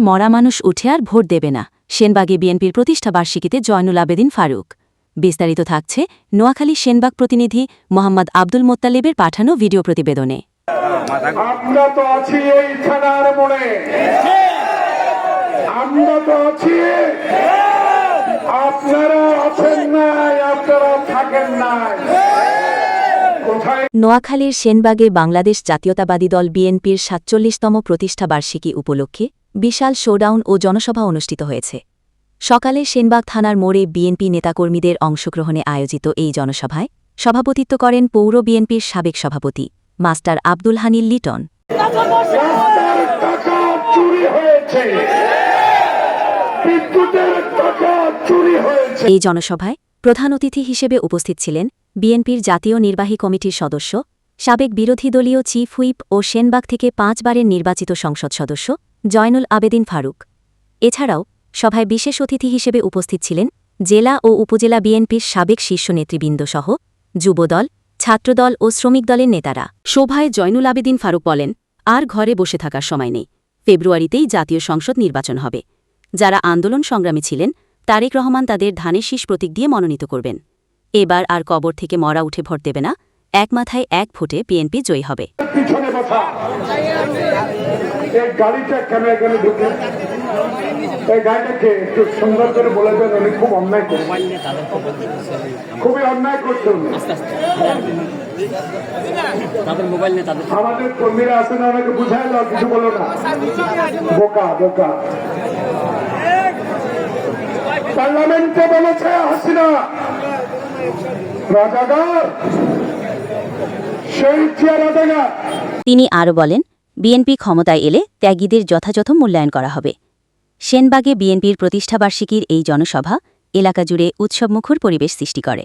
মরা মানুষ উঠে আর ভোট দেবে না, সেনবাগে বিএনপির প্রতিষ্ঠাবার্ষিকীতে জয়নুল আবেদিন ফারুক। বিস্তারিত থাকছে নোয়াখালী সেনবাগ প্রতিনিধি মোহাম্মদ আব্দুল মোত্তালেবের পাঠানো ভিডিও প্রতিবেদনে। আমরা তো আছি এই থানার মোড়ে, আমরা তো আছি, আপনারা আছেন নাই, আপনারা থাকেন নাই। নোয়াখালীর সেনবাগে বাংলাদেশ জাতীয়তাবাদী দল বিএনপির ৪৭তম প্রতিষ্ঠাবার্ষিকী উপলক্ষে বিশাল শোডাউন ও জনসভা অনুষ্ঠিত হয়েছে। সকালে সেনবাগ থানার মোড়ে বিএনপি নেতাকর্মীদের অংশগ্রহণে আয়োজিত এই জনসভায় সভাপতিত্ব করেন পৌর বিএনপির সাবেক সভাপতি মাস্টার আব্দুল হানিল লিটন। এই জনসভায় প্রধান অতিথি হিসেবে উপস্থিত ছিলেন বিএনপির জাতীয় নির্বাহী কমিটির সদস্য, সাবেক বিরোধী দলীয় চিফ হুইপ ও সেনবাগ থেকে ৫ বারের নির্বাচিত সংসদ সদস্য জয়নুল আবেদিন ফারুক। এছাড়াও সভায় বিশেষ অতিথি হিসেবে উপস্থিত ছিলেন জেলা ও উপজেলা বিএনপির সাবেক শীর্ষ নেতৃবৃন্দসহ যুবদল, ছাত্রদল ও শ্রমিক দলের নেতারা। সভায় জয়নুল আবেদিন ফারুক বলেন, আর ঘরে বসে থাকার সময় নেই, ফেব্রুয়ারিতেই জাতীয় সংসদ নির্বাচন হবে। যারা আন্দোলন সংগ্রামী ছিলেন তারেক রহমান তাদের ধানের শীষ প্রতীক দিয়ে মনোনীত করবেন। এবার আর কবর থেকে মরা উঠে ভোট দেবে না, এক মাথায় এক ভোটে বিএনপি জয়ী হবে। খুবই অন্যায় করছে, আমাদের কর্মীরা আছে না, ওনাকে বুঝাই দাও, কিছু বলো না, বোকা বোকা। পার্লামেন্টে বলেছে হাসিনা রাজাকার, শহীদ জিয়া রাজাকার। তিনি আরও বলেন, বিএনপি ক্ষমতায় এলে ত্যাগীদের যথাযথ মূল্যায়ন করা হবে। সেনবাগে বিএনপির প্রতিষ্ঠাবার্ষিকীর এই জনসভা এলাকা জুড়ে উৎসবমুখর পরিবেশ সৃষ্টি করে।